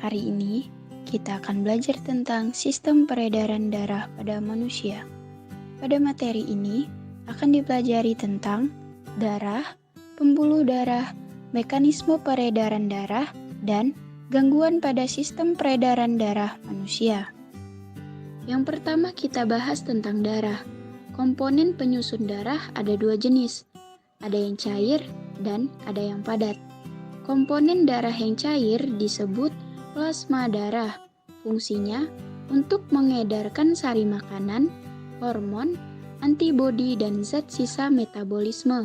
Hari ini kita akan belajar tentang sistem peredaran darah pada manusia. Pada materi ini akan dipelajari tentang darah, pembuluh darah, mekanisme peredaran darah, dan gangguan pada sistem peredaran darah manusia. Yang pertama kita bahas tentang darah. Komponen penyusun darah ada dua jenis, ada yang cair dan ada yang padat. Komponen darah yang cair disebut plasma darah. Fungsinya untuk mengedarkan sari makanan, hormon, antibodi, dan zat sisa metabolisme.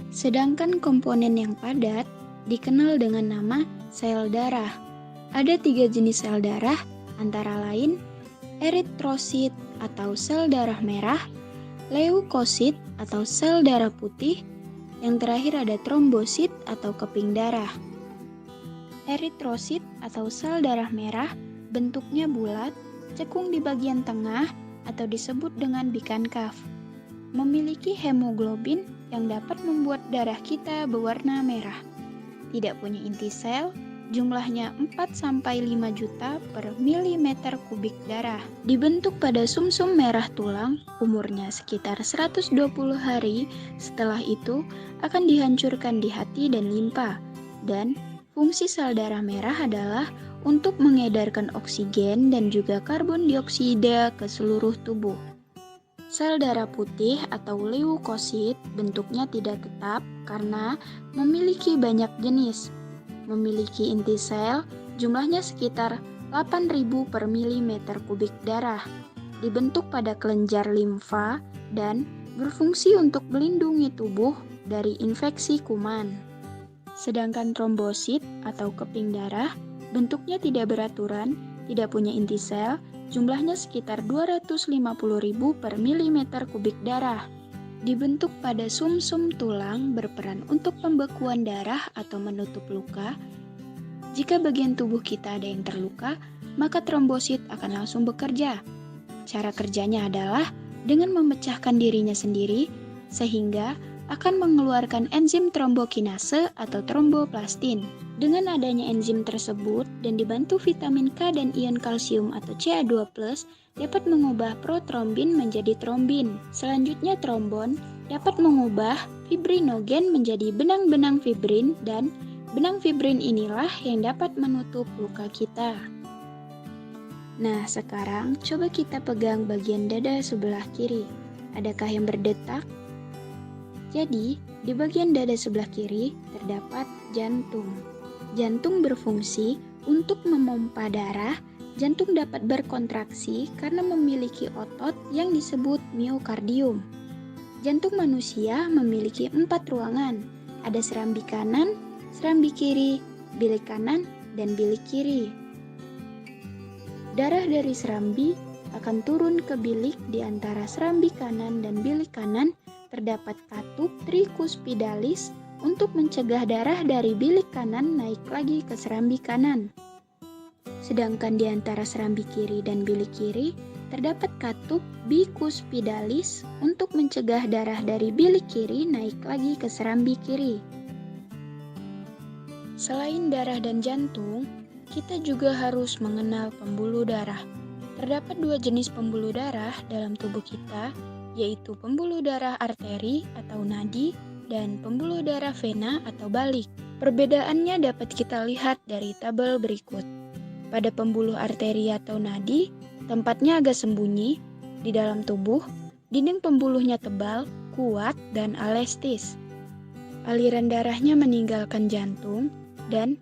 Sedangkan komponen yang padat dikenal dengan nama sel darah. Ada 3 jenis sel darah, antara lain eritrosit atau sel darah merah, leukosit atau sel darah putih, yang terakhir ada trombosit atau keping darah. Eritrosit atau sel darah merah bentuknya bulat, cekung di bagian tengah atau disebut dengan bikankaf. Memiliki hemoglobin yang dapat membuat darah kita berwarna merah. Tidak punya inti sel, jumlahnya 4-5 juta per milimeter kubik darah. Dibentuk pada sumsum merah tulang, umurnya sekitar 120 hari. Setelah itu akan dihancurkan di hati dan limpa. Dan fungsi sel darah merah adalah untuk mengedarkan oksigen dan juga karbon dioksida ke seluruh tubuh. Sel darah putih atau leukosit bentuknya tidak tetap karena memiliki banyak jenis. Memiliki inti sel, jumlahnya sekitar 8.000 per milimeter kubik darah. Dibentuk pada kelenjar limfa dan berfungsi untuk melindungi tubuh dari infeksi kuman. Sedangkan trombosit atau keping darah bentuknya tidak beraturan, tidak punya inti sel, jumlahnya sekitar 250.000 per milimeter kubik darah. Dibentuk pada sumsum tulang, berperan untuk pembekuan darah atau menutup luka. Jika bagian tubuh kita ada yang terluka, maka trombosit akan langsung bekerja. Cara kerjanya adalah dengan memecahkan dirinya sendiri, sehingga akan mengeluarkan enzim trombokinase atau tromboplastin. Dengan adanya enzim tersebut dan dibantu vitamin K dan ion kalsium atau Ca2+, dapat mengubah protrombin menjadi trombin. Selanjutnya trombon dapat mengubah fibrinogen menjadi benang-benang fibrin, dan benang fibrin inilah yang dapat menutup luka kita. Nah, sekarang coba kita pegang bagian dada sebelah kiri. Adakah yang berdetak? Jadi, di bagian dada sebelah kiri terdapat jantung. Jantung berfungsi untuk memompa darah. Jantung dapat berkontraksi karena memiliki otot yang disebut miokardium. Jantung manusia memiliki 4 ruangan. Ada serambi kanan, serambi kiri, bilik kanan, dan bilik kiri. Darah dari serambi akan turun ke bilik. Di antara serambi kanan dan bilik kanan terdapat katup trikuspidalis untuk mencegah darah dari bilik kanan naik lagi ke serambi kanan. Sedangkan di antara serambi kiri dan bilik kiri terdapat katup bikuspidalis untuk mencegah darah dari bilik kiri naik lagi ke serambi kiri. Selain darah dan jantung, kita juga harus mengenal pembuluh darah. Terdapat 2 jenis pembuluh darah dalam tubuh kita, yaitu pembuluh darah arteri atau nadi dan pembuluh darah vena atau balik. Perbedaannya dapat kita lihat dari tabel berikut. Pada pembuluh arteri atau nadi, tempatnya agak sembunyi di dalam tubuh, dinding pembuluhnya tebal, kuat, dan elastis. Aliran darahnya meninggalkan jantung dan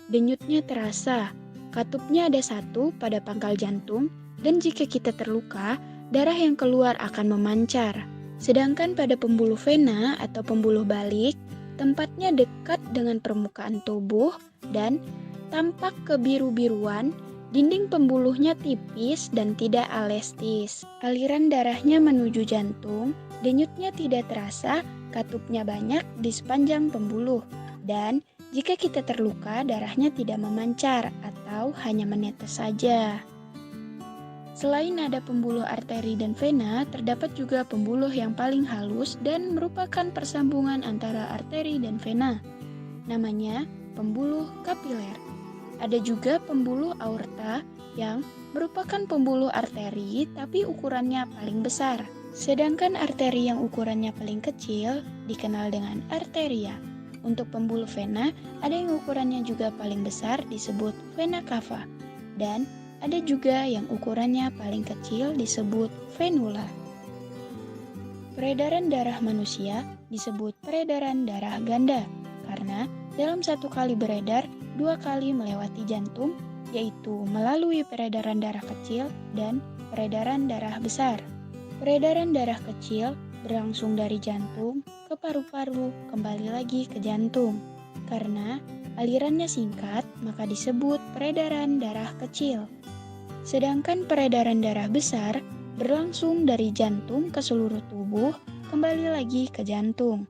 denyutnya terasa. Katupnya ada 1 pada pangkal jantung, dan jika kita terluka, darah yang keluar akan memancar. Sedangkan pada pembuluh vena atau pembuluh balik, tempatnya dekat dengan permukaan tubuh dan tampak kebiru-biruan, dinding pembuluhnya tipis dan tidak elastis. Aliran darahnya menuju jantung, denyutnya tidak terasa, katupnya banyak di sepanjang pembuluh. Dan jika kita terluka, darahnya tidak memancar atau hanya menetes saja. Selain ada pembuluh arteri dan vena, terdapat juga pembuluh yang paling halus dan merupakan persambungan antara arteri dan vena. Namanya pembuluh kapiler. Ada juga pembuluh aorta yang merupakan pembuluh arteri tapi ukurannya paling besar. Sedangkan arteri yang ukurannya paling kecil dikenal dengan arteria. Untuk pembuluh vena, ada yang ukurannya juga paling besar disebut vena cava. Dan ada juga yang ukurannya paling kecil disebut venula. Peredaran darah manusia disebut peredaran darah ganda karena dalam satu kali beredar, 2 kali melewati jantung, yaitu melalui peredaran darah kecil dan peredaran darah besar. Peredaran darah kecil berlangsung dari jantung ke paru-paru kembali lagi ke jantung. Karena alirannya singkat, maka disebut peredaran darah kecil. Sedangkan peredaran darah besar berlangsung dari jantung ke seluruh tubuh kembali lagi ke jantung.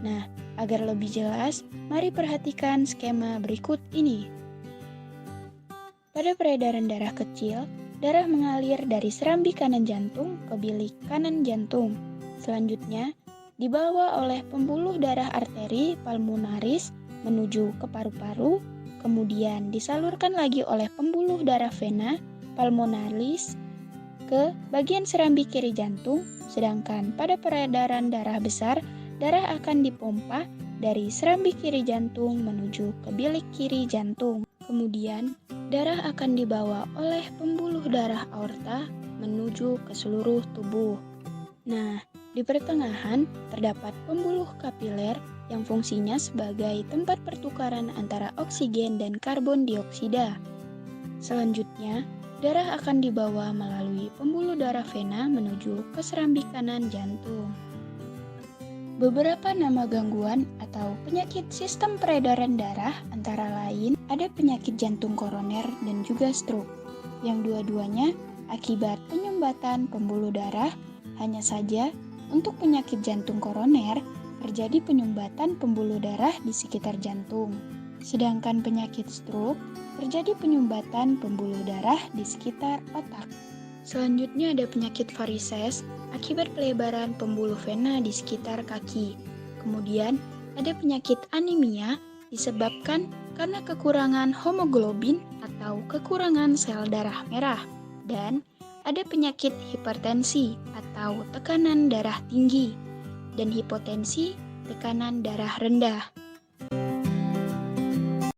Nah, agar lebih jelas, mari perhatikan skema berikut ini. Pada peredaran darah kecil, darah mengalir dari serambi kanan jantung ke bilik kanan jantung. Selanjutnya, dibawa oleh pembuluh darah arteri pulmonaris menuju ke paru-paru, kemudian disalurkan lagi oleh pembuluh darah vena pulmonalis ke bagian serambi kiri jantung, sedangkan pada peredaran darah besar, darah akan dipompa dari serambi kiri jantung menuju ke bilik kiri jantung. Kemudian, darah akan dibawa oleh pembuluh darah aorta menuju ke seluruh tubuh. Nah, di pertengahan terdapat pembuluh kapiler yang fungsinya sebagai tempat pertukaran antara oksigen dan karbon dioksida. Selanjutnya, darah akan dibawa melalui pembuluh darah vena menuju ke serambi kanan jantung. Beberapa nama gangguan atau penyakit sistem peredaran darah antara lain ada penyakit jantung koroner dan juga stroke, yang dua-duanya akibat penyumbatan pembuluh darah. Hanya saja, untuk penyakit jantung koroner terjadi penyumbatan pembuluh darah di sekitar jantung. Sedangkan penyakit stroke terjadi penyumbatan pembuluh darah di sekitar otak. Selanjutnya ada penyakit varises akibat pelebaran pembuluh vena di sekitar kaki. Kemudian ada penyakit anemia disebabkan karena kekurangan hemoglobin atau kekurangan sel darah merah. Dan ada penyakit hipertensi atau tekanan darah tinggi dan hipotensi tekanan darah rendah.